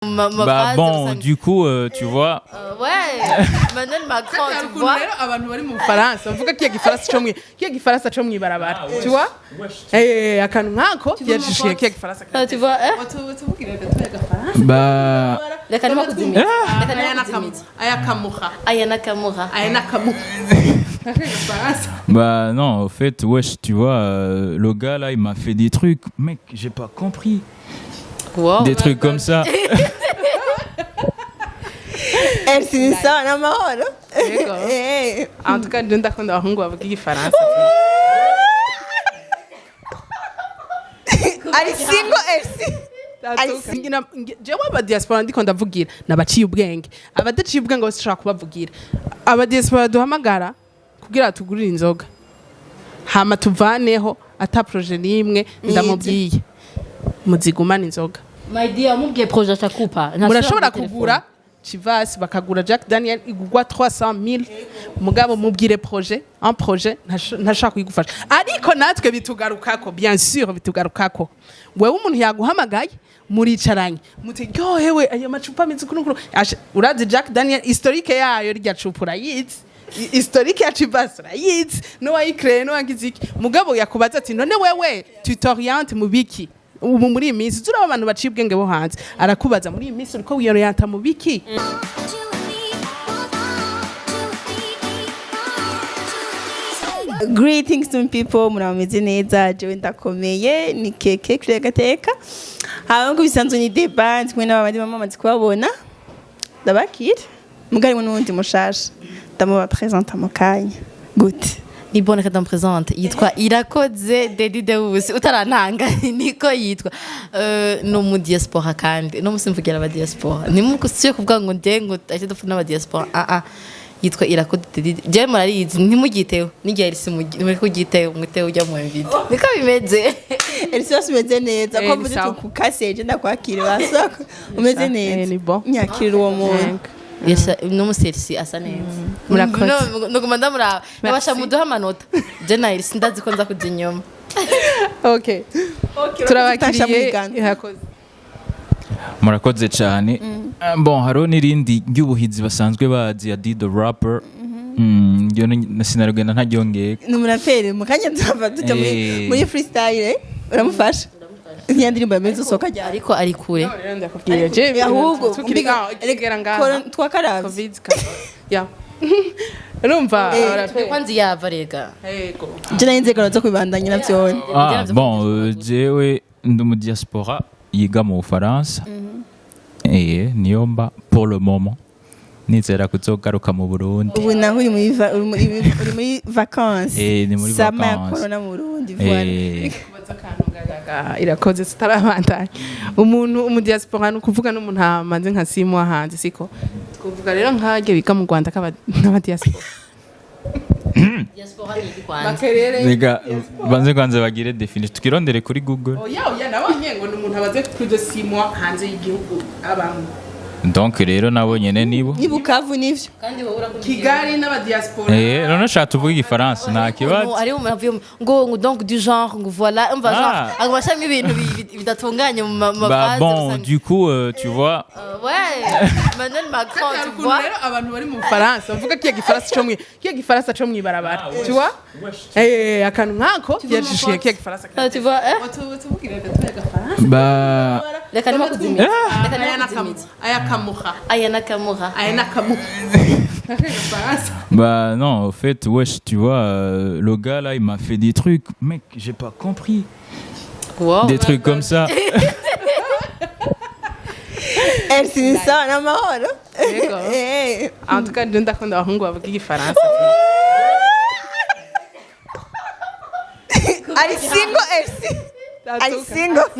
Bah bon, du coup, tu vois. Ouais, Emmanuel Macron, tu vois. Abantu bari mu Faransa bavuga kiya gifaransa cyo mwibarabara. Tu vois? Akantu nkako yajishiye kiya gifaransa. Tu vois, Tubukira gatoya gafaransa. Bah. Reka nimo kuzimira. Ayana kamuha. Bah non, en fait, wesh, tu vois, le gars là, il m'a fait des trucs, mec, j'ai pas compris. Wow. Des trucs comme ça. Elle c'est ça, na mahoro. En tout cas, ndakunda abahungu bavuga igifaransa. Ari single jewe abadiaspora ndiko ndavugira nabaciye ubwenge abadaciye ubwenge bose ushaka kubavugira abadiaspora duhamagara kugira tugurire inzoga hama tuvaneho ata projet nimwe ndamubwiye muzigumana inzoga My dear, mubwiye projet chakupa. Murashobora kugura Chivas bakagura Jack Daniel igugwa 300,000 mugabo mubwire projet un projet ntashaka kuyigufasha ariko natwe bitugarukako bien sûr bitugarukako wewe umuntu yaguhamagaye muricaranye mutiryohewe ayo macupa mizi kunukuru urazi Jack Daniel historique yayo rya cupura yizi historique ya Chivas yizi no wayicree no wangiziki mugabo yakubaza ati none wewe tutoriente mubiki ubu muri iyi minsi turaba abantu baciye ubwenge bo hanze arakubaza muri iyi minsi uriko wiyorenta mu biki Greetings to people, murameze neza, jewe ndakomeye, ni keke kure gateka. Hango bisanzwe ni debate kumwe n'abandi bamaze kubabona. Ndabakira. Mugari n'undi mushasha. Ndamuba presenter mu kanya. Good. Ni bonne que présente yitwa Irakoze Dedi Deus utarantanga niko yitwa no mu diaspora kandi no musimvugira aba diaspora ni mu kusiye kuvuga ngo ndengo ati dufuna aba diaspora yitwa Irakoze Dedi je murarizi ntimugiteho n'igihe risi muri kugiteho mwiteho ujya mu video niko bimeze Elisi wasumeze neza ko mvuze tukukase ndakwakira basako umeze neza nyakira uwo muntu no muserisi asa neza murakoze no gumanda mura nabasha muduha amanota je na Elisi ndazi ko nza kujya inyuma okay turabakiriye yakoze murakoze cyane bon haro nirindi ry'ubuhizi basanzwe bazi ya the rapper yo nasinarugenda ntaryongeye numurapere mukanya ndava tujya muri freestyle uramufasha Ndirimbo yamenze soka cyane ariko ari kure ndakubwiye je ahubwo tukigera ngaha twakaravye covid ya urumva kwanzi yava rega yego je narinzegaro zo kwibandanya navyone bon jewe ndi mu diaspora yiga mu Faransa niyo mba pour le moment nizera kuzogaruka mu Burundi ubu naho uri muri vacances ni muri sama ya corona mu Burundi voilà Irakoze tutarabandanya umuntu umudiaspora no kuvuga n'umuntu hamanze nka simu hanze siko kuvuga rero nkaje bika mu Rwanda n'abadiaspora diaspora ni Rwanda niga banze kwanze bagire definition tukirondere kuri Google oya nabonye ngo n'umuntu abaze kuri simu hanze y'igihugu abantu donc rero nabo nyene nibo Bukavu nivyo kandi wowe urakugira Kigali n'abadiaspora none shaka tuvuga igifaransa nta kibazo ari mu ngo donc du genre ngo voilà on va genre agashami ibintu bidatunganye mu bah bon du coup tu vois ouais Emmanuel Macron tu vois rero abantu bari mu Faransa bavuga kiya gifaransa cyo mwibarabara tu vois akantu nkako yajishiye kiya gifaransa tu vois tubukira gatoya gafaransa bah reka nimo kuzimira ayana kamuha bah non en fait wesh tu vois le gars là il m'a fait des trucs mec j'ai pas compris wow. Des trucs comme ça Elle c'est ça na mahoro en tout cas ndakunda abahungu bavuga igifaransa Ari single Elsie Ari single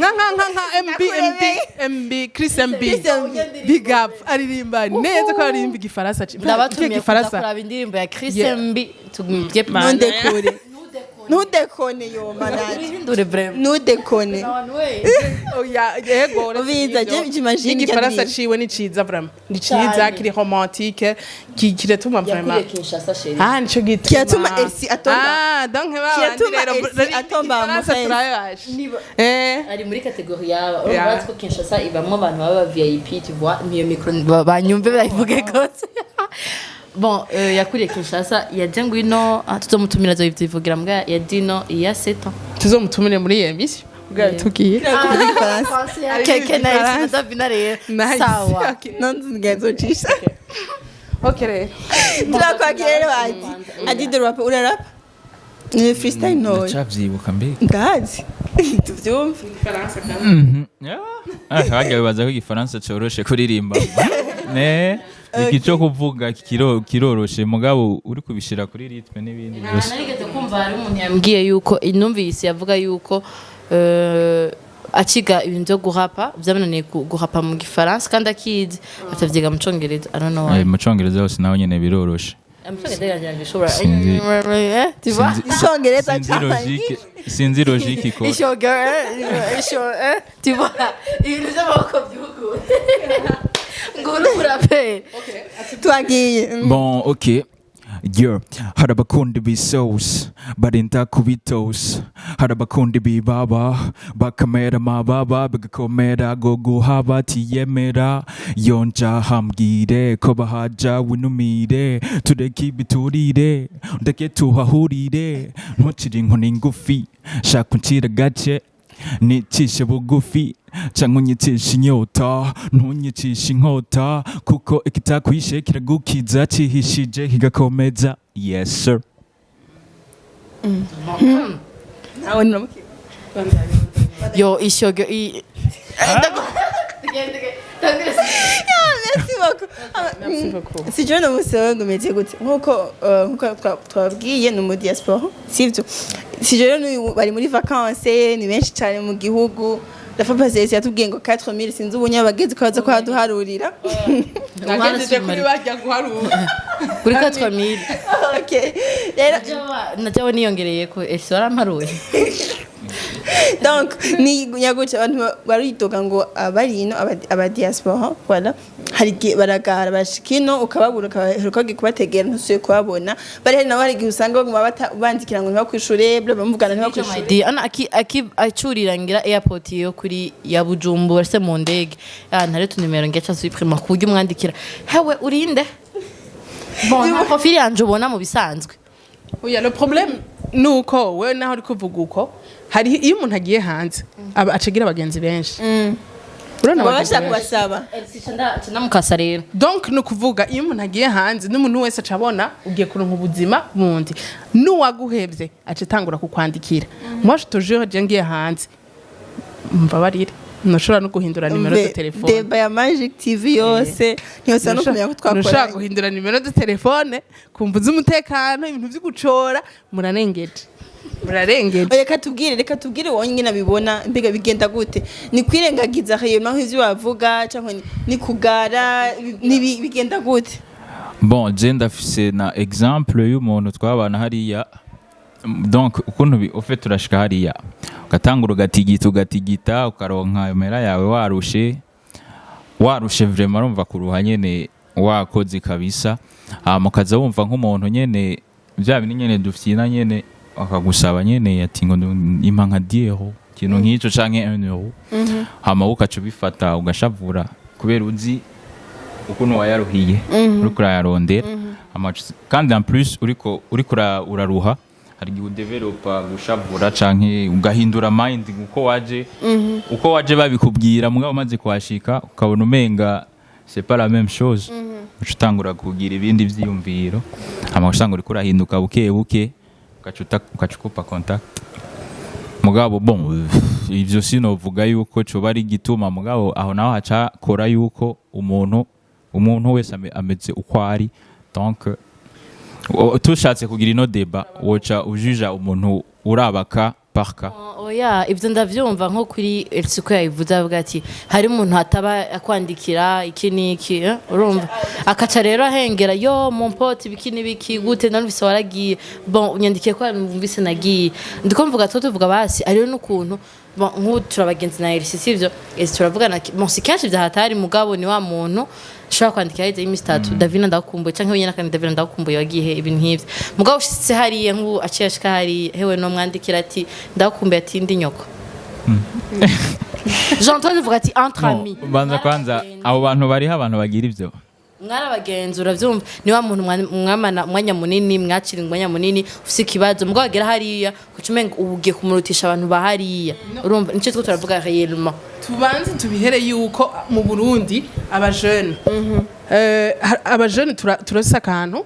MB Chris MB big up aririmba neza ko aririmba igifaransa ndabatumiye kuraba indirimbo ya Chris MB tugumye nonde kure ntudekone yo malade urihindure vraiment ntudekone oya yego Ubiza, je j'imagine igifaransa qu'il ciwe ni ciza vraiment ni ciza Cyane. kiri romantique kiratuma vraiment Kinshasa chérie ah nico gituma Kiatuma Elsie atomba. ah donc Kiatuma Elsie atomba mu turayaje ari muri kategori yaba Yeah. urumva ko Kinshasa ibamwe abantu baba VIP tu vois niyo micro banyumve bayivuge gose bon yakuriye Kinshasa yaje ngwino tuzomutumira zo ivyivugira mbwa ya dino iya 7 ans tuzomutumire muri iyi emission bwa tugiye keke na isi binare sawa nonzigazocisha okay rero turakwakira rero ati de rap urarapa ni freestyle no ndacavyibuka mbega ndazi tuvyumve igifaransa kandi hajya bibaza ko igifaransa coroshe kuririmba ne igico kuvuga kiroroshe mugabo uri kubishira kuri ritme n'ibindi byose narigeze kumva hari umuntu yambwiye yuko inumvise yavuga yuko akiga ibintu byo guhapa byabananiye guhapa mu gifaransa kandi akizi atavyiga mu congereza I don't know why mu congereza hose naho nyene biroroshe sinzi logique ko tu vois ibintu by'amaboko by'uguye ngo urapere twagiye bon ok yeah hari abakundi bisouse barinda kubitos hari abakundi bibaba bakamera amababa bigakomera go guhaba tiyemera yonja hambwire ko bahaja winumire tureke ibiturire ndeke tuhahurire ntucire inkoni ngufi shaka uncira gace nicishe bugufi canke unyicisha inyota ntunyicisha inkota kuko ikitakwishe kiragukiza cihishije kigakomeza yes sir nawe nuramukiye yo ishyogo merci beaucoup si je n'umusoro ngo meze gute nkuko twabwiye ni mu diaspora sivyo si je bari muri vacances ni benshi cyane mu gihugu dafa pasesi yatubwiye ngo 4000 sinzi ubunya bageze ko baza kwaduharurira nagejeje kuri bajya guharura kuri 4000 okay rero najyawe niyongereye ko ese waramparuye donc ni nyaguca abantu baritoga ngo abarino aba diaspora voilà hari baragara bashikino ukababura ukaheruka kubategera ntusuye kubabona bari hari nawe hari gihe usanga bandikira ngo ntibakwishore bamuvugana ntibakwishore ana acurirangira airport yo kuri ya Bujumbura se mu ndege ntare tu numero ngecha suprema kujya umwandikira hewe urinde bon na profil yanje ubona mu bisanzwe oya le problème nuko we naho uri kuvuga uko hari iyo umuntu agiye hanze acagira abagenzi benshi urona bashaka kubasaba canda mukasa rero donc nukuvuga iyo umuntu agiye hanze n'umuntu wese acabona ugiye kuronka ubuzima bundi nuwaguhevye acitangura kukwandikira moi je te jure je ngiye hanze mbabarire ntushobora no guhindura nimero de telefone deba ya Magic TV yose ntiyose no kumenya ko twakora ntushobora guhindura nimero de telefone kumvuza umutekano ibintu byo gucora murarengeje reka tubwire wonyine nabibona mbega bigenda gute ni kwirengagiza hema nk'ivyo wavuga cyangwa ni kugara bigenda gute bon je ndafise na exemple y'umuntu twabana hariya donc ukuntu ufite turashika hariya ugatangura ugatigita ukaronka imera yawe warushe vraiment urumva kuruha nyene wakoze kabisa mukaza wumva nk'umuntu nyene bya bintu nyene dufyina nyene akagusaba nyene ati ngo impa nka 10 euro kintu nk'ico canke 1 euro hama ukaca ubifata ugashavura kubera uzi ukuntu wayaruhiye uriko urayarondera kandi en plus uriko uraruha hari gihe udevelopa gushavura canke ugahindura mind uko waje babikubwira mugabo maze kwashika ukabona umenga c'est pas la même chose ucutangura kugira ibindi vyiyumviro hama usanga uriko urahinduka buke ukacukupa contact mugabo bon ivyo sinovuga yuko cyo bari gituma mugabo aho naho haca kora yuko umuntu wese ameze uko ari donc tushatse kugira ino deba woca ujuja umuntu urabaka parka oya ibyo ndavyumva nko kuri Elsiko yabivuze avuga ati hari umuntu ataba akwandikira iki niki urumva akaca rero ahengera yo mon pote ibiki nibiki gute narumvise waragiye bon unyandikiye ko numvise nagiye ndiko mvuga tuvuga basi ariyo n'ukuntu nk'ubu turabagenzi na Elsie sivyo turavugana si kenshi vyahatari mugabo ni wa muntu ushobora kwandikira hirya y'iminsi itatu Davina ndakumbuye canke wenyine kandi Davina ndakumbuye wagiye ibintu nk'ivyo mugabo ushitse hariya nk'ubu aciye ashika hariya hewe no mwandikira ati ndakumbuye ati ndi nyoko Jean-Antoine vuga ati entre amis banza kwanza abo bantu bariho abantu bagira ivyo mwarabagenzi uravyumva ni wa muntu mwamana umwanya munini mwacira umwanya munini ufise ikibazo mugabo agera hariya kucumenga ubugiye kumurutisha abantu bahariya urumva nico two turavuga réellement tubanze tubihere yuko mu Burundi abajene abajene turasa akantu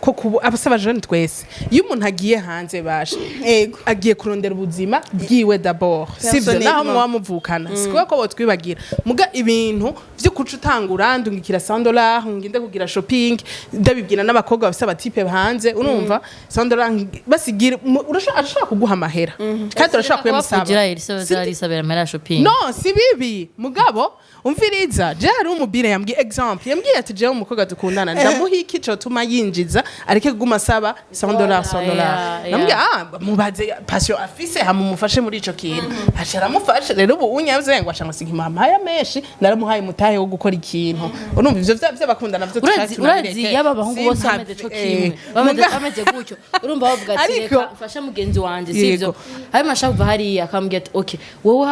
ko abasaba jeune twese iyo umuntu agiye hanze bashe Ego. agiye kurondera ubuzima bwiwe d'abord sivyo naho mwamuvukana sikuba ko botwibagira muga ibintu byo kuca utangura ndungikira $100 nginde kugira shopping ndabibwira n'abakobwa bafise abatipe hanze urumva $100 basigira urashaka kuguha amahera kandi urashaka kuyamusaba kugira Elsie amahera shopping no si bibi mugabo umviriza je hari umubire yambwiye example yambwiye ati je umukobwa dukundana ndamuha iki cyo tuma yinjiza areke kuguma saba $100 nambwiye mubaze passion afise hamumufashe muri ico kintu ashara mufashe rero ubu unyavuze ngo ashanga sinki mama ya meshi naramuhaye mutahe wo gukora ikintu urumva ivyo by'abakundana byo urazi yaba bahungu bose bameze cyo kimwe bameze gutyo urumva bavuga ati reka mfasha mugenzi wanje sivyo hari mashaka kuva hari akambwiye ati okay wowe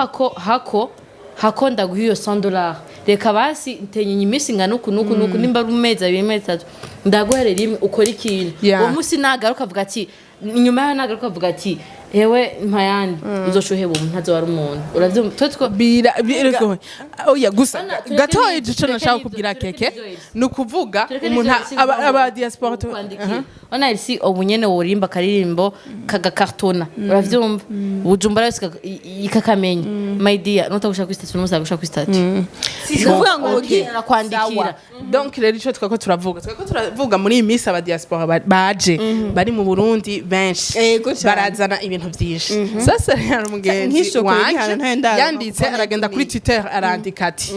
hako ndaguha iyo $100 reka basi ntenye imisi ngana uku nimba ari umezi abiri mezi atatu ndaguherera rimwe ukora ikintu uwo munsi nagaruka avuga ati inyuma yaho nagaruka avuga ati ewe mpayandi uzoshuheba umuntu ntazowara umuntu uravyumva twetwo oya gusa gatoye ico nashaka kubwira keke nukuvuga umuntu aba diaspora ona Elsie obunyene worimba karirimbo kagakartona uravyumva ubujumbura wese ikakamenya my dear notagushaka kwistatu n'umusaga gushaka kwistatu sivuga ngo ugira kwandikira donc rero ico twako turavuga muri imisi aba diaspora baje bari mu Burundi benshi barazana ibintu byinshi sasa rero umugenzi wanje yanditse aragenda kuri Twitter arandika ati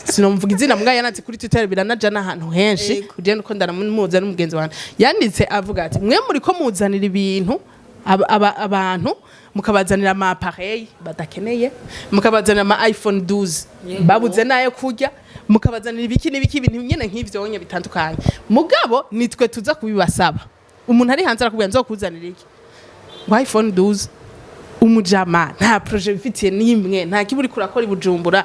sinomvuga izina mbwa yanatse kuri Twitter biranaja n'ahantu henshi kugenda uko ndanamuza n'umugenzi wanje yanditse avuga ati mwe muri ko muzanira ibintu abantu mukabazanira ama appareil badakeneye mukabazanira ama iPhone 12 babuze nayo kurya mukabazanira ibiki ibintu nyene nk'ivyo onye bitandukanye mugabo nitwe tuza kubibasaba umuntu ari hanze arakubwira nzokuzanira iki iPhone 12 umujama nta projet bifitiye nimwe nta kiburi kurakora ibujumbura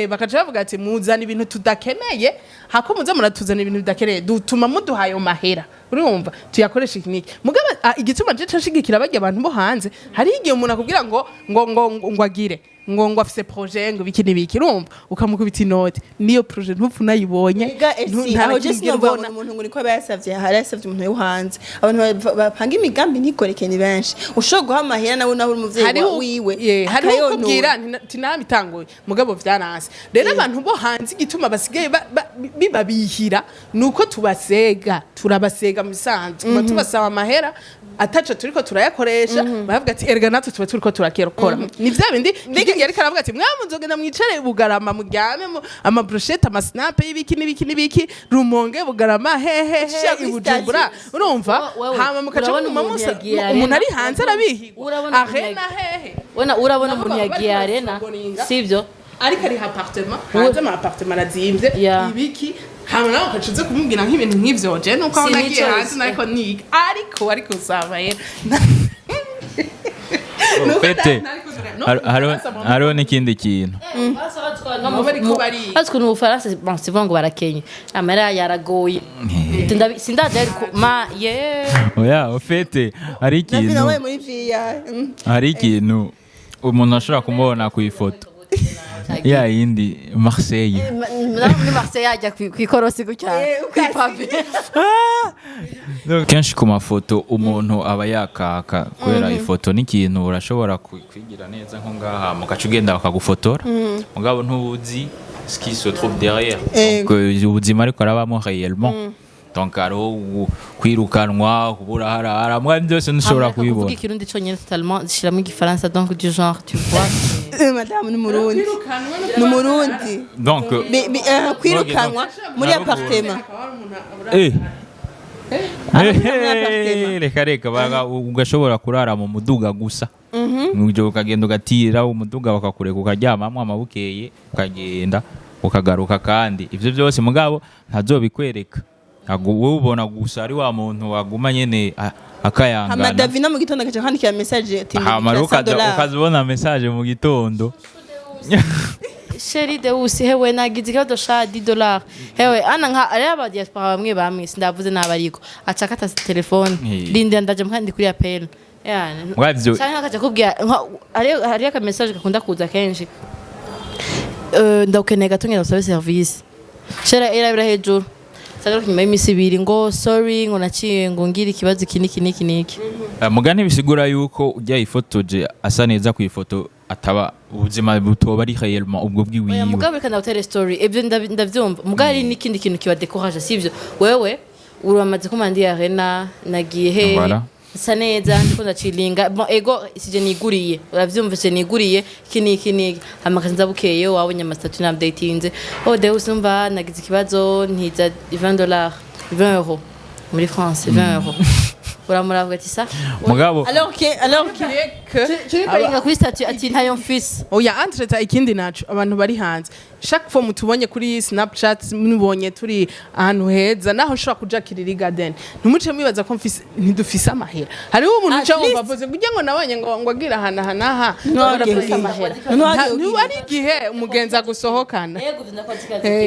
bakavuga ati muzana ibintu tudakeneye hako muza muratuzana ibintu bidakeneye dutuma muduhayo mahera urumva tuyakoresha ikiniki mugaba igituma je cashigikira bajya abantu bo hanze hari igihe umuntu akubwira ngo agire ngo afise projet ngo biki nibiki urumva ukamukubita inote niyo projet ntupfu nayibonye ntaho je sinabona umuntu ngo niko bayasavye harasavye umuntu yo hanze abantu bapanga imigambi ntikoreke ni benshi ushobora guha amahera nawe umuvyeyi wiwe hari ukubwira tinamitangoye mugabo vyaranse rero abantu bo hanze igituma basigaye bibabihira nuko turabasega mu bisanzwe tubasaba amahera ataco turiko turayakoresha bavuga ati erga natwe tuba turiko turakora ni vya bindi yariko aravuga ati mwamuzogenda mwicare bugarama muryame ama brochette ama snap y'ibiki rumonge bugarama hehe ibujumbura urumva hama mukaca umuntu ari hanze arabihigwa arena hehe urabona umuntu yagiye arena sivyo ariko ari appartement hanze ama appartement arazimvye ibiki hama nawe ukacuze kumubwira nk'ibintu nk'ivyo je nuko aho nagiye hanze nariko niga ariko uzabaye Pete hariho n'ikindi kintu baziko n'ubufaransa sivuga ngo barakenye amara yaragoye sindaje ariko oya ufete hari ikintu umuntu ashobora kumubona ku ifoto ya yindi Marseille ni Marseille ajya kwikorosi gucyane kwipave kenshi ku mafoto umuntu aba yakaka kubera ifoto n'ikintu urashobora kwigira neza nko ngaha mugaca ugenda bakagufotora mugabo ntubuzi ce qui se trouve derrière ubuzima ariko arabamo réellement donc aro kwirukanwa kubura harara mwa byose ntushobora kuvuga kubibona ikirundi cyonyine totalement shiramo igifaransa donc du genre tu vois madame n'umurundi n'umurundi donc kwirukanwa muri appartement reka baga ugashobora kurara mu muduga gusa mujyo ukagenda ugatira umuduga bakakureka ukaryamamwe amabukeye ukagenda ukagaruka kandi ivyo byose mugabo ntazobikwereka wowe ubona gusa ari wa muntu waguma nyene akayangana amadavina mu gitondo agaca kwandikira message ati ukazibona message mu gitondo Chérie de usi hewe nagize ikibazo sha $10 hewe ana nka ari aba diaspora bamwe sindavuze nabariko acakata telefone linde ndaje mukandi kuri appel yani mwavyo cyane akaje kubwira ari aka message gakunda kuza kenshi ndaukeneye gatunye no service shera irabira hejuru sagara nyuma y'imisi ibiri ngo sorry ngo naciye ngo ngira ikibazo kiniki mugane bisigura yuko ujya ifotoje asa neza ku ifoto ataba ubuzima butoba ari réellement ubwo bwiwiwe mugabe kana hotel story ibyo ndavyumva mugari n'ikindi kintu kiba décourage sivyo wewe uramaze kumandi arena nagiye he sa neza ndiko ndacilinga bon ego sije niguriye uravyumvise niguriye kiniki amakazi ndabukeye wabonye amasitatu na updatinze de usumva nagize ikibazo ntiza $20 €20 muri France €20 uramuravuga ati sa mugabo alors que tu paringa kuri statut ati ntayo mfise oya entreta ikindi naco abantu bari hanze chaque fois mutubonye kuri Snapchat mubonye turi ahantu heza naho ushobora kuja kiriri garden ntumuce mwibaza ko mfise ntidufise amahera hariho umuntu cyo bavuze kugira ngo nabonye ngo agira hana barafise amahera ntibari igihe umugenza gusohokana yego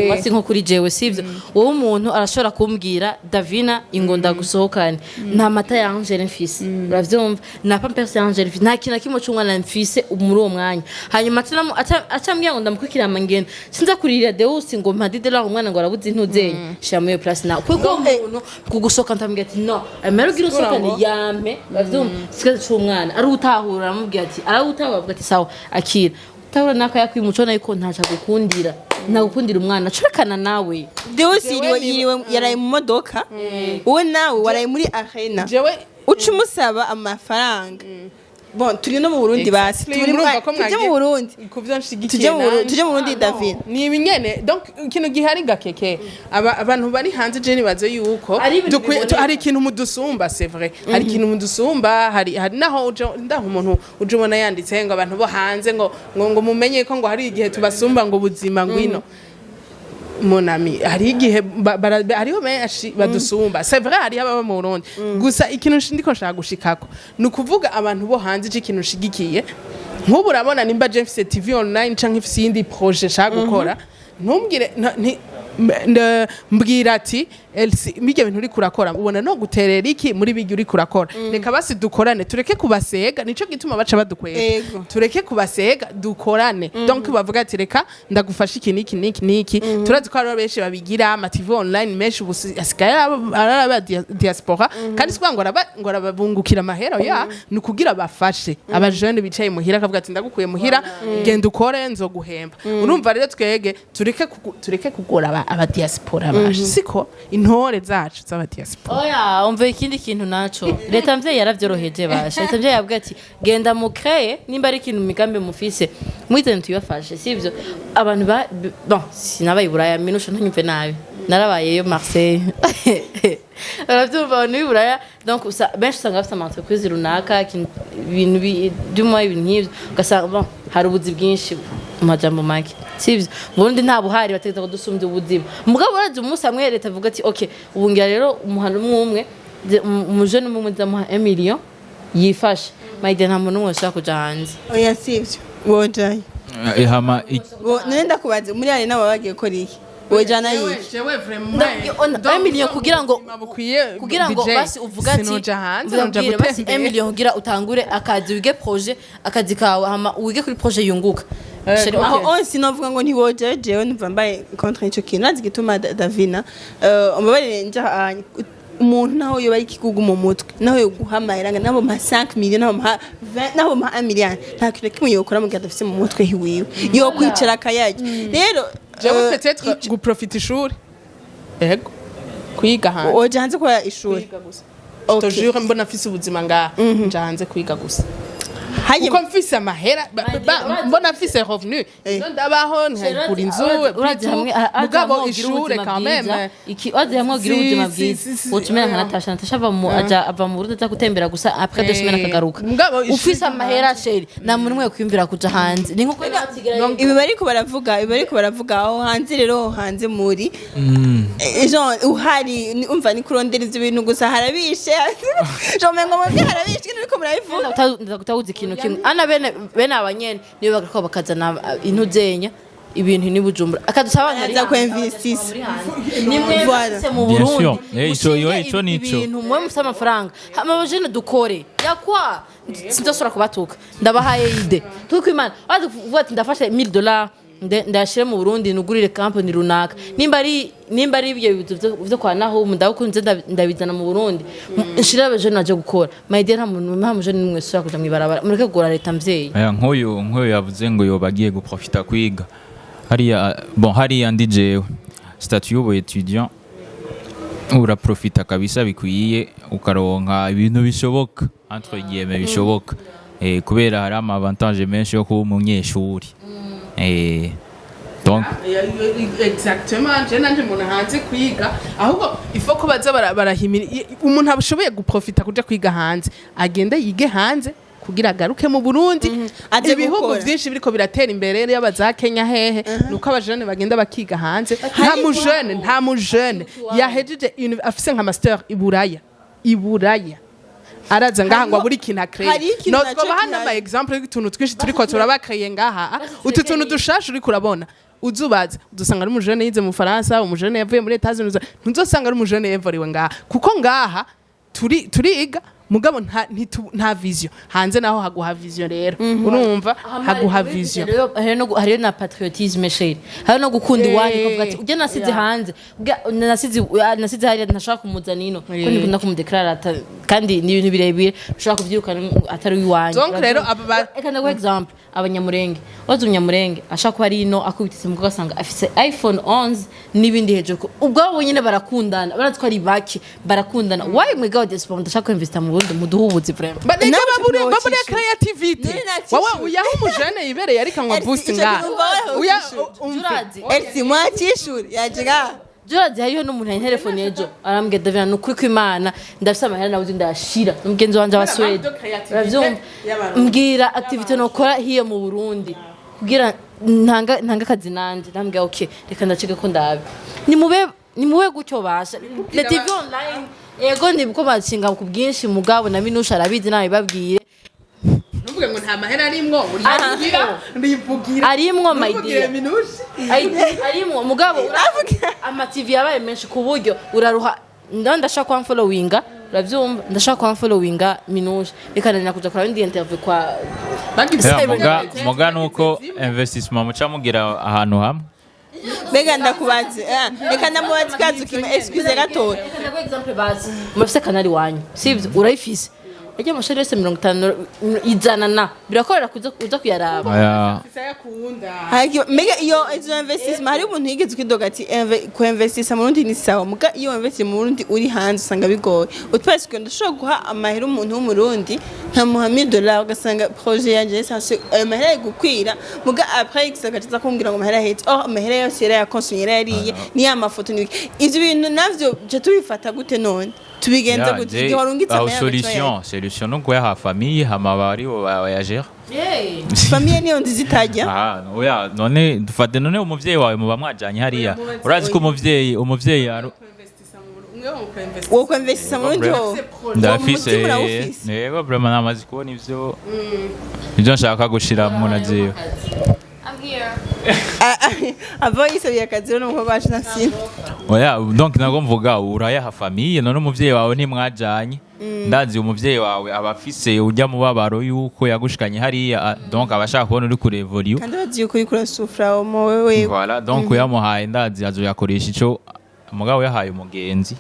wasi nko kuri jewe sivyo wowe umuntu arashobora kumbwira Davina ingonda gusohokana nta mata ya Angel mfise uravyumva na pampers ya Angel nta kintu kimwe cy'umwana mfise muri uwo mwanya hanyuma acambwira ngo ndamukwikira amangena sinza kurira Deus ngo mpadidela umwana ngo arabuze intuzenye shamuye place na kuko umuntu kugusoka ntambwira ati no amero gira usokane yame bavyumva sikaze cy'umwana ari utahura aramubwira ati arawutabavuga ati sawa akira utahura naka yakwimuco nayiko ntacha gukundira nagukundira umwana curekana nawe Deus yiriwe yaraye mu modoka wowe nawe waraye muri arena jewe uca umusaba amafaranga bon turi no mu Burundi basi turi mu Burundi kuvyo nshigikiye tuje mu Burundi David ni ibinyene donc ikintu gihari gakeke abantu bari hanze je nibaze yuko hari ikintu mudusumba c'est vrai hari ikintu mudusumba hari naho ndaho umuntu uje ubona yanditse ngo abantu bo hanze ngo mumenye ko ngo hari igihe tubasumba ngo buzima ngwino monami hari igihe hariho menshi badusumba c'est vrai hari aba mu Burundi gusa ikintu ndiko nshaka gushikako nukuvuga abantu bo hanze ikintu nshigikiye nk'ubu urabona nimba je mfise TV online canke mfise indi projet nshaka gukora ntumbwire mbwira ati mbige bintu uri kurakora ubona no guterera iki muri bigi uri kurakora reka basi dukorane tureke kubasega nico gituma baca badukwega tureke kubasega dukorane donc bavuga ati reka ndagufasha iki niki turazi ko ari benshi babigira ama TV online menshi asigaye araba diaspora kandi sikuvuga ngo arababungukira amahera ya nukugira bafashe abajene bicaye muhira akavuga ati ndagukuye muhira genda ukore nzoguhemba urumva rero twege tureke kugora aba diaspora baje siko intore zacu z'aba diaspora oya umve ikindi kintu naco leta mvye yaravyoroheje basha leta mvye yabwiye ati genda mukreye nimba ari ikintu migambe mufise mwizene tuyafashe sivyo abantu bon sinabaye buraya minusho ntanyumve nabi narabayeyo Marseille aravyumva abantu b'iburaya donc benshi usanga bafite amaentreprise runaka ibintu by'umwe ibintu nk'ivyo ugasanga bon hari ubuzi bwinshi amajambo make sivyo Burundi nta buhari bategeza kudusumbya ubuzima mugabo uraje umunsi amwe leta avuga ati okay ubungira rero umuhano umwe umujene umwe ndamuha 1 million yifashe maide nta muntu umwe ushaka kuja hanze oya sivyo wojaye hama nenda kubaza muri ari nabo bagiye kora iki wejana yiwe jewe vraiment 1 million kugira ngo basi uvuga ati basi 1 million kugira utangure akazi wige projet akazi kawe hama wige kuri projet yunguka aho sinovuga ngo ntiwoje jewe numva mbaye contre ico kintu nazi gituma Davina umbabarire nja umuntu naho yo bari kigugu mu mutwe naho yo guhamayiranga nabo ma 5 million nabo ma 20 nabo ma 1 million nta kintu kimwe yokora mu gihe adafise mu mutwe hiwiwe yo kwicara akayaje rero jewe peut-être guprofita ishuri ego kwiga hanze oja hanze kwa ishuri kwiga gusa Okay. tojure mbona mfise ubuzima ngaha nja hanze kwiga gusa hanyuma kuko mfise amahera mbona mfise revenu no ndabaho ntagura inzu urazi hamwe mugabo ishure quand même urazi hamwe ugira ubuzima bwiza utumera nka Natasha ava mu Burundi aza gutembera gusa après 2 semaines akagaruka ufise amahera sheri nta muntu umwe kwiyumvira kuja hanze ni nkuko ibi bariko baravuga aho hanze rero hanze muri Jean uhari umva ni kurondera ivyo bintu gusa harabishe Jean mengo mwe harabishe ariko murabivuga ndakutahuza ikintu kimwe ana bene abanyene niyo bagako bakazana intuzenya ibintu ni Bujumbura akadusaba Aza ku investis nimwe mu Bien Burundi sûr. Ico nico. ibintu mwe mufite amafaranga amabajene dukore yakwa sinzosora kubatuka ndabahaye ide tuko imana wavuga ati ndafashe $1000 ndashire mu Burundi nugurire company runaka nimba ari ibyo byo kwa naho ndakunze ndabizana mu Burundi nshira abajene naje gukora my dear nta mujene nimwe sura kuja mwibarabara mureke kugora leta mvyeyi aya nkuyu yavuze ngo yobagiye guprofita kwiga hariya ndi jewe statut y'ubu étudiant uraprofita kabisa bikwiye ukaronka ibintu bishoboka entre guillemets bishoboka kubera hari amavantage menshi yo kuba umunyeshuri donc exactement je nanje umuntu hanze kwiga ahubwo ifo ko baza barahimira umuntu abashoboye guprofita kuja kwiga hanze agenda yige hanze kugira agaruke mu Burundi ibihugu byinshi biriko biratera imbere y'abaza Kenya hehe nuko abajene bagenda bakiga hanze nta mujene yahejeje afise nka master iburaya araza ngaha ngo aburi kintu akreye no twabahana ama example y'utuntu twinshi turiko turabakreye ngaha utu tuntu dushasha uri kurabona uzubaza udusanga ari umujene yize mu Faransa umujene yavuye muri Etats-Unis ntuzosanga ari umujene yevoriwe ngaha kuko ngaha turiga mugabo nta vision hanze naho haguha vision rero urumva haguha vision hariyo na patriotisme sheri hariyo no gukunda iwanyu kuvuga ati ujye nasize hanze nasize hariya ntashaka kumuzana ino ko nikunda kumudeclara kandi ni ibintu birebire ushaka kubyirukana atari iwanyu donc rero eka ndaguha example abanyamurenge wazo umunyamurenge ashaka kuba ari ino akubitse mu gasanga afise iPhone 11 n'ibindi hejuru ubwo nyine barakundana barazi ko ari baki barakundana why mwe gaho Diaspora ndashaka investa mu Burundi muduhubuzi vraiment babure creativity wawe uyaho umujene yibereye ariko ngo boost nga Elsi mwachishuri yajiga Jurazi hariyo n'umuntu ya telefone ejo arambwiye Davina nukuri ko Imana ndafise amahera nabuze ndashira n'umugenzi wanje wa Sweden uravyumva mbwira activity nokora hiyo mu Burundi kugira ntanga kazi nanje ndambwiye okay reka ndacike ko ndabe nimube gucyo basha le TV online ego nibwo bacinga ku bwinshi mugabo na minusha arabizi nawe babwire nuvuga ngo nta mahera arimwo urivugira arimwo my dear arimwo mugabo ama TV yabaye menshi ku buryo uraruha ndashaka kwa followinga uravyumva ndashaka kwa followinga minusha bikananira kuja kora indi interview kwa muga nuko investissement muca mugira ahantu hamwe Bega ndakubaze reka ndamubaze kazu kimwe excuse gato reka example bazi mufise kanali wanyu sivyo urayifise ajya amashuri yose 50 izana na birakorera kuza kuyaraba mega iyo izo investment hari umuntu yigeze kwidoga ati ku investisa mu Burundi ni sawa muga iyo investi mu Burundi uri hanze usanga bigoye utwese ko ndashobora guha amahera umuntu wo mu Burundi nta $100 ugasanga projet yanje sanse amahera gukwira muga après ikisagaza kumbwira ngo amahera hetse amahera yose yari yakonsumira yariye ni ya mafoto ni ivyo bintu navyo je tubifata gute none tubigenza gute warungitse amahera solution no guha famille hamabari bayagera famille niyo ndizitajya oya none dufate none umuvyeyi wawe muba mwajanye hariya urazi ko umuvyeyi wo kwinvestisa mu Burundi ho ndafise yego vraiment namazi kubona ivyo nshaka gushira mu naziyo avoyise byakazi no muko bacu nafsine oya donc nago mvuga urayaha famille none umuvyeyi wawe ntimwajanye ndazi umuvyeyi wawe abafise ujya mu babaro yuko yagushikanye hariya donc abashaka kubona uri kure evolue kandi bazi yuko uri kure sufra mo wewe voilà donc yamuhaye ndazi azoyakoresha ico umugabo yahaye umugenzi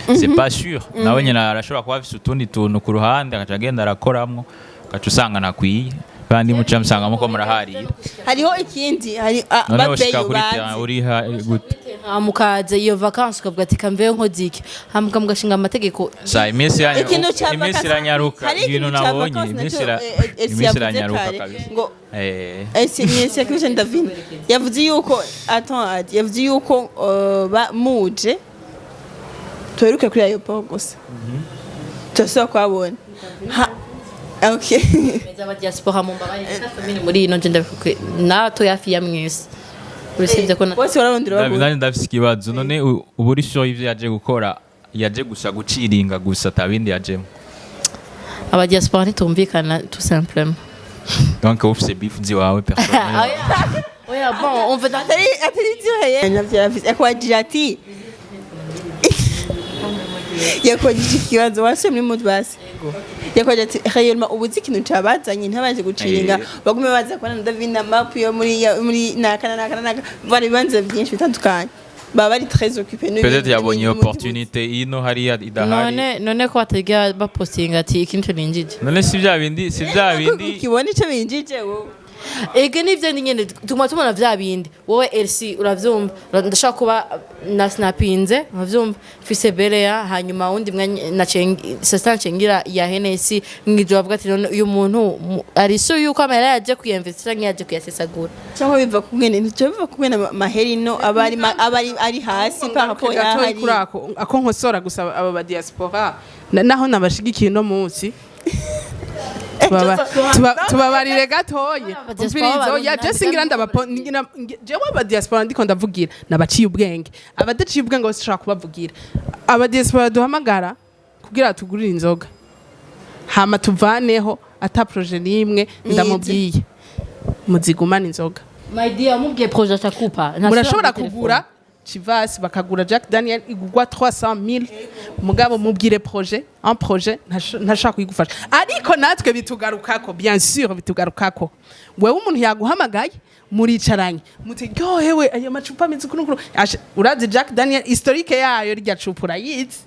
c'est pas sûr nawe nyina arashobora kuba afise utundi tuntu ku ruhande agaca agenda arakoramwo agaca usanga nakwiye kandi muca musanga muko muraharira hariho ikindi hari babeyo uri gute mukaza iyo vacances ukavuga ati kamveyo nkoziki hamuka mugashinga amategeko sa iminsi Ikintu ca iminsi vacances- iranyaruka hari ibintu ikintu ca nabonye vacances iminsi nacyo, iminsi yavuze iranyaruka kare, kabisa ngo eh Yakwishe Davina yavuze yuko yavuze yuko muje tuheruke kuri ayo po gusa turasaba kwabona okay aba diaspora mu mbabari family muri ino genda bikuke nato yafi ya mwese urusibye ko bose bararondera babona David ndafise ikibazo none uburi show ivyo yaje gukora yaje gusa guciringa gusa tabindi yajemo aba diaspora ntitumvikana tout simplement donc ufise beef wawe personnel oya bon on veut atari byoheye navyo yavuze akwagira ati yakojeje ikibazo washe muri mutu basi yakojeje ati réellement ubuzi ikintu cabazanye ntabaje guciringa bagume baza kubona Davina map yo muri nakana bari banze byinshi bitandukanye baba bari très occupé peut-être yabonye opportunité ino hariya idahari none ko bategera bapostinga ati ikintu ninjije none si bya bindi kibona ico binjije wowe ege nivyo nyene tuma tumona vya bindi wowe LC uravyumva ndashaka kuba na snapinze uravyumva fise bereya hanyuma wundi mwanya na cengira ya Hennessy ngijo bavuga ati none uyu muntu ari so yuko amera yaje kuyinvestira ngiyaje kuyasesagura cyangwa biva kumwene nicyo biva kumwene maherino abari ari hasi pa rapport ya hari ako nkosora gusa aba ba diaspora naho nabashigikiye no munsi tubabarire gatoye umvirizo ya jesingira jewe aba diaspora ndiko ndavugira nabaciye ubwenge abadaciye ubwenge bose ushaka kubavugira aba diaspora duhamagara kugira tugurire inzoga hama tuvaneho ata projet n'imwe ndamubwiye muzigumana inzoga my dear mubwiye projet akupa murashobora kugura Chivas bakagura Jack Daniel igugwa 300,000 mugabo mubwire projet un projet ntashaka kuyigufasha ariko natwe bitugarukako bien sûr bitugarukako wewe umuntu yaguhamagaye muricaranye mutiryohewe ayo macupa ameze kunukuru urazi Jack Daniel historique yayo rya cupura yizi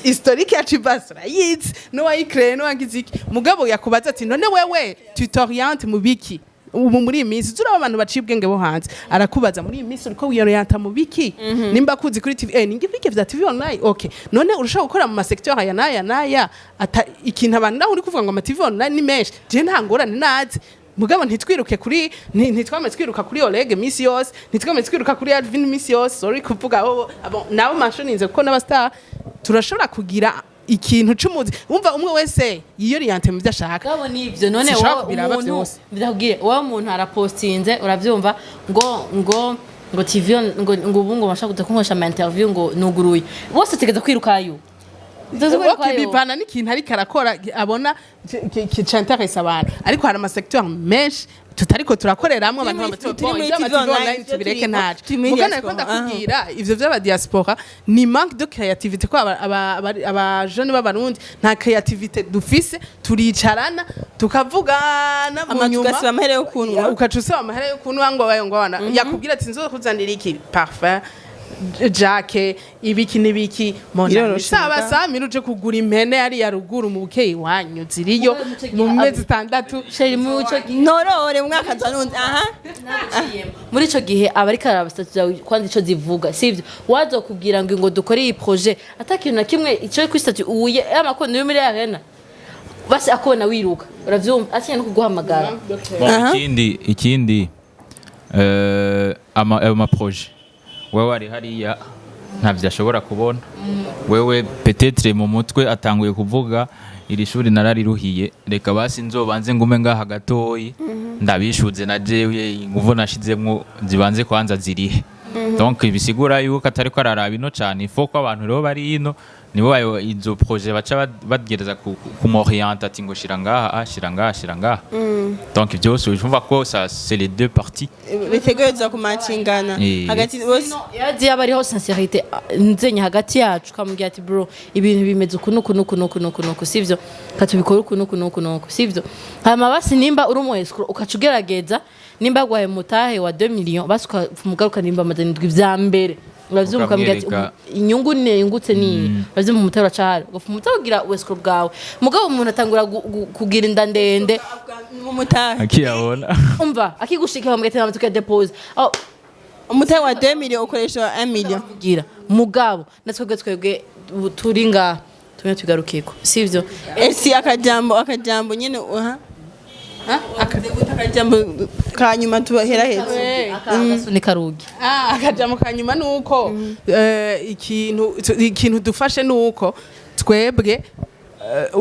historique ya Chivas urayizi no wayicree no wangiziki mugabo yakubaza ati none wewe tu t'orientes mu biki ubu muri iyi minsi turaba abantu baciye ubwenge bo hanze arakubaza muri iyi minsi uriko wiyorienta mu biki nimba kuzi kuri TV ningibike vya TV online okay none urashaka gukora mu secteur aya naya ata ikintu abantu naho uri kuvuga ngo ama TV online ni menshi je nta ngorane nazi mugabo ntitwiruke kuri ntitwame twiruka kuri Oleg misi yose ntitwame twiruka kuri Alvin misi yose sorry kuvuga abo nawo mashoninze kuko n'abastar turashobora kugira ikintu cumuzi umva umwe wese yiyoriente mu byashaka gabo nivyo none wowe umuntu ndakubwire wowe umuntu arapostinze uravyumva ngo TV ngo ubu ngo bashaka kudakoresha ama interview ngo nuguruye bose tegeza kwirukayo bivana n'ikintu ariko arakora abona kicinteresse abantu ariko hari ama secteur menshi tutariko turakoreramwe abantu bamaze tubireke ntacu mugana ko ndakubwira ivyo vy'aba diaspora ni manque de créativité ko aba jeune b'abarundi nta créativité dufise turicarana tukavugana mu nyuma amatuka amahera yo kunwa ukacusa amahera yo kunwa ngo bayo ngwana yakubwira ati nzo kuzanira iki parfum Jake ibiki nibiki mona saba samira uje kugura impene yari ya ruguru mu bukeyi wanyu ziriyo mu mezi 6 sheri muco norore mwaka zanundi aha muri ico gihe abari karabastatuza kwandi ico zivuga sivyo wazo kubwira ngo dukore iyi projet atakintu na kimwe ico kuri statut uye amakono yo muri arena basi akona wiruka uravyumva atiye no kuguhamagara ikindi ama projet wewe ari hariya ntavyo ashobora kubona wewe peut-être mu mutwe atanguye kuvuga iri shuri narariruhiye reka basi nzobanze ngume ngaha gatoyi ndabishuze na jewe inguvu nashizemwo zibanze kwanza zirihe donc bisigura yuko atari ko araraba ino cyane faut ko abantu rero bari ino nibo bayo izo projet baca bagereza ku m'orienter ati ngo shira ngaha donc byose urumva ko ça c'est les deux parties bitegereza kumacingana hagati bose yazi abariho sincérité nzenya hagati yacu kamubwira ati bro ibintu bimeze uku sivyo katubikora uku sivyo hama basi nimba uri mu escrow ukacugerageza nimba gwaye mutahe wa 2 millions basi umugaruka nimba amadanidwi vya mbere uravyumva kamubwira ati inyungu yungutse ni bazi mu mutara cyane ugafu mutagira escrow bwawe mugabo umuntu atangura kugira inda ndende mu mutahe akiyabona umva akigushika bamugete bamwe tukadepose umutahe wa 2 million ukoresha 1 million gira mugabo natwebwe turi nga tumwe tugarukeko sivyo esi akajambo nyene uha akajambo kanyuma tubahera heza akasuni karugi akajambo kanyuma nuko ikintu dufashe nuko twebwe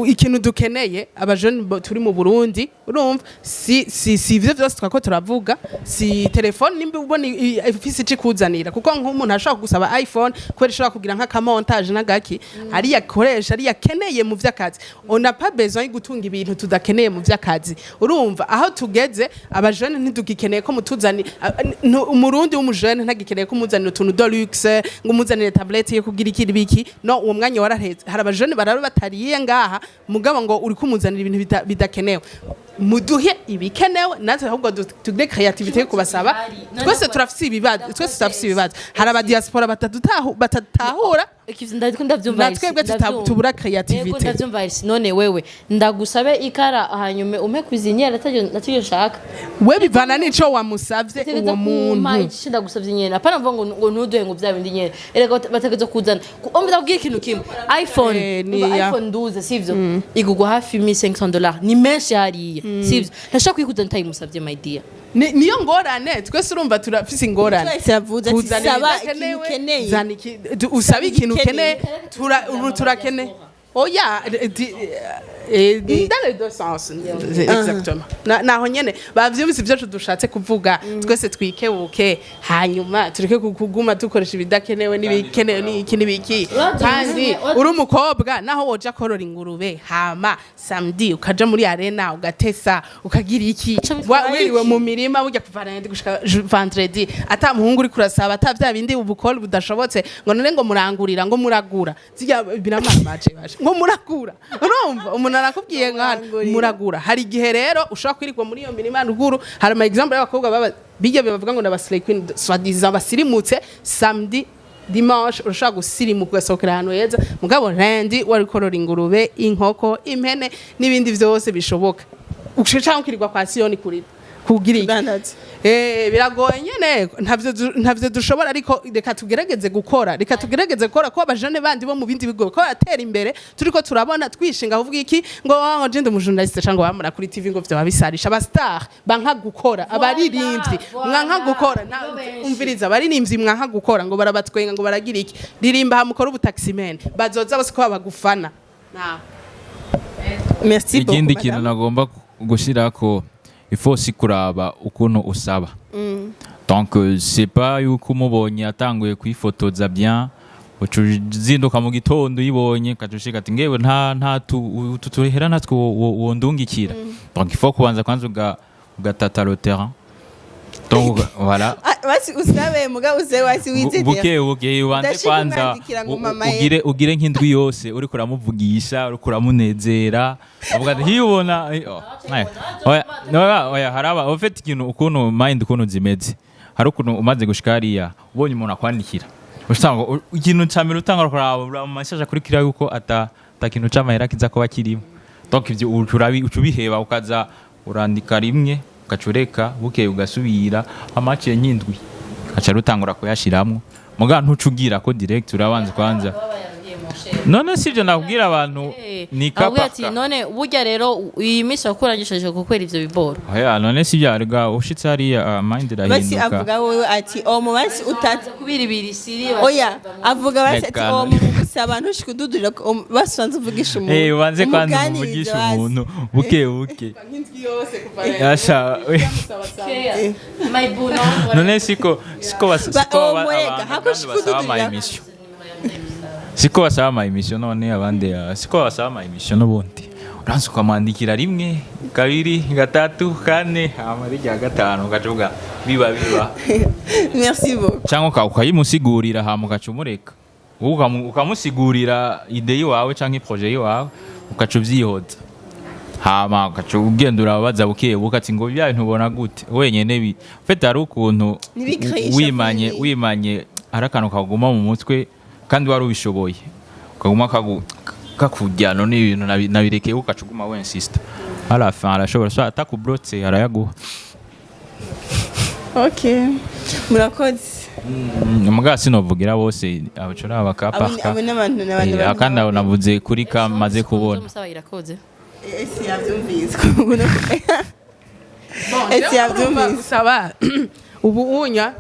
ikintu dukeneye abajene turi mu Burundi urumva si ivyo vyose twako turavuga si telefone nimba ubona ifisi cikuzanira kuko nk'umuntu ashaka gusaba iPhone kweri ashaka kugira nka montage nagaki ari yakoresha ari yakeneye mu vy'akazi on n'a pas besoin gutunga ibintu tudakeneye mu vy'akazi urumva aho tugeze abajene ntidugikeneye ko mutuzani umurundi w'umujene ntagikeneye ko muzanira utuntu de luxe ngo muzanire tablette yo kugira ikiri biki no uwo mwanya waraheze hari abajene barabe batariye ngaha mugabo ngo uri kumuzanira ibintu bidakenewe muduhe ibikenewe natwe ahubwo tugire creativity yo kubasaba twese turafise ibibazo hari aba diaspora batatahura natwebwe tubura creativity none wewe ndagusabe ikara hanyuma umpe cuisinière natyo shaka we bivana nico wamusavye uwo muntu ndagusavye nyene apana mvuga ngo ntuduhe ngo bya bindi nyene erega bategeze kuzana umva ndabwira ikintu kimwe iPhone 12 sivyo igugwa hafi $1500 ni menshi hariya sivyo ntashaka kwikuzana tayimusavye my dear niyo ngorane twese urumva turafise ingorane usaba ikintu ukeneye turakene oya dans les deux sens exactement naho nyene bavyumvise ivyo dushatse kuvuga twese twikebuke hanyuma tureke kuguma dukoresha ibidakenewe n'ibikenewe n'iki n'ibiki kandi uri umukobwa naho woja korora ingurube hama samedi ukaja muri arena ugatesa ukagira iki wiriwe mu mirima burya kuva lundi gushika vendredi ata muhungu uri kurasaba ata vya bindi ubukole budashobotse ngo none ngo murangurira ngo muragura zirya biramamaje baje ngo muragura urumva umuntu arakubwiye nkana muragura hari igihe rero ushaka kwirikwa muri iyo mirima ruguru hari ama example y'abakobwa bijya bavuga ngo n'abaslay queen swadiza basirimutse samedi dimanche ushaka gusirimuka ugasohokera ahantu heza mugabo rendi wari korora ingurube inkoko impene n'ibindi vyose bishoboka ushaka kwirikwa kwa Sioni kuri kugira biragoye nyene ntavyo dushobora ariko reka tugerageze gukora ko abajane bandi bo mu bindi bigo ko batera imbere turiko turabona twishinga uvuga iki ngo je ndi umujournaliste cyangwa bamura kuri TV ngo vyo babisarisha aba star banka gukora abaririmbyi mwanka gukora umviriza abaririmbyi mwanka gukora ngo barabatwenga ngo baragira iki ririmba hamukora ubutaximen bazoza bose ko bagufana merci beaucoup ikindi kintu nagomba gushirako il faut aussi kuraba ukuntu usaba donc c'est pas yuko umubonye atanguye kwifotoza bien uzinduka mu gitondo uyibonye kajushika ati ngewe nta tuturihera natwe wondungikira donc il faut kubanza kwanza ugatata le terrain donc voilà wasi usabe muga uze wasi wizete buke ubanze kwanza ugire nk'indwi yose uri kuramuvugisha uri kuramunezera uvuga ati hiyubona oya haraba ofete ikintu ukuntu mind ukuntu zimeze hari ukuntu umaze gushika hariya ubonye umuntu akwandikira usanga ikintu cyamira utanga kuraba amashaje kuri kiriya yuko ata kintu cy'amahera kiza kuba kirimo donc ivyo ucubiheba ukaza urandika rimwe ukacureka bukeye ugasubira amaciye nk'indwi aca rutangura kuyashiramwo muga ntucugira ko direct urabanza kwanza none sivyo nakubwira abantu ni kapaka ati none burya rero iyi misi wakurangishije gukwera ivyo biboro oya none sivyo arga ushitse hariya mind irahinduka basi avuga wowe ati mu basi utaza kubiribiri siri oya avuga basi ati mu gusaba abantu ushikududurira basanze uvugisha umuntu ubanze kwanza uvugisha umuntu buke nk'indwi yose kuva yasha my buno none siko siko basaba ama emission none abandi siko basaba ama emission n'ubundi uranze ukamwandikira rimwe kabiri gatatu kane amari rya gatanu ukavuga biba merci beaucoup cyangwa ukayimusigurira hama ukacumureka ukamusigurira ide yawe cyangwa projet yawe ukacuvyihoza hama ukacugendura abaza buke bukati ngo bya bintu ubona gute wenyene fete ari ukuntu wimanye arakano kaguma mu mutwe kandi wari ubishoboye ukaguma kakujyana n'ibintu nabirekeye ukacuguma we insista à la fin arashobora so atakubrotse arayaguha okay murakoze mugabo sinovugira bose abacura abakapaka abo n'abantu n'abantu kandi abo navuze kuri ka maze kubona Musaba irakoze. ese yabyumvise ese yabyumvise gusaba ubu unya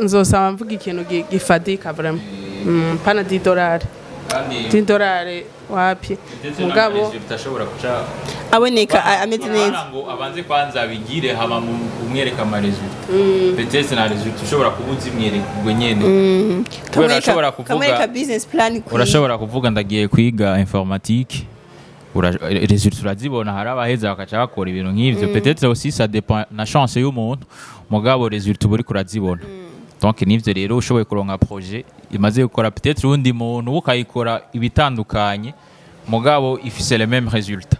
nzosaba mvuga ikintu gifadika vraiment pana $10 $10 wapi mugabo bitashobora kuca aboneka ameze neza ngo abanze kwanza bigire hama umwereka ama resultat peut-être na resultat ushobora kubuza imwereka ubwo nyene urashobora kamwereka business plan urashobora kuvuga ndagiye kwiga informatique resultat urazibona hari abaheza bakaca bakora ibintu nk'ivyo peut-être aussi ça dépend na chance y'umuntu mugabo resultat buri kurazibona donc nivyo rero ushoboye kuronka projet imaze gukora peut-être undi muntu ukayikora ibitandukanye mugabo ifise les mêmes résultats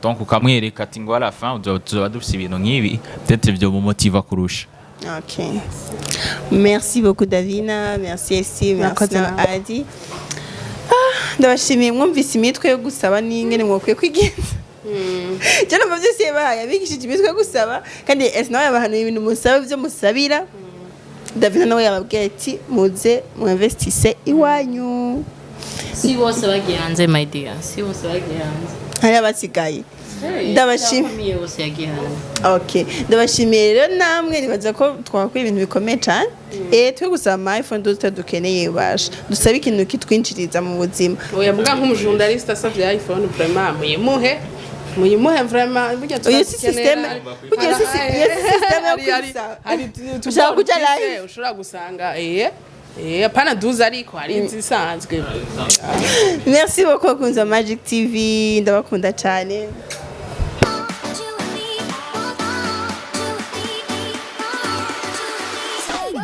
donc ukamwereka ati ngo à la fin uzoba dufise ibintu nk'ibi peut-être byo mu motiva kurusha. Ok, merci beaucoup Davina, merci Esi, merci na Adi. Ndabashimiye mwumvise imitwe yo gusaba n'ingene mwokwiye kwigenza. Cyane mu byose yabaye abigishije imitwe yo gusaba kandi Esi nawe yabahanuye ibintu musaba byo musabira. Davina nawe yababwiye ati muze muinvestisse iwanyu. Si bose bagiye hanze my dear, si bose bagiye hanze. Hari abasigaye. Ndabashimiye bose yagiye hanze. Okay, ndabashimiye rero namwe nibaza ko twakora ibintu bikomeye cyane. Twe gusaba iPhone dukeneye ubasha. Dusaba ikintu kitwinjiriza mu buzima. oya muga nk'umujournaliste asavye iPhone vraiment muyimuhe vraiment burya system ushaka kuja live ushobora gusanga apana 12 ariko hari inzisanzwe. Merci beaucoup kunza Magic TV ndabakunda cyane.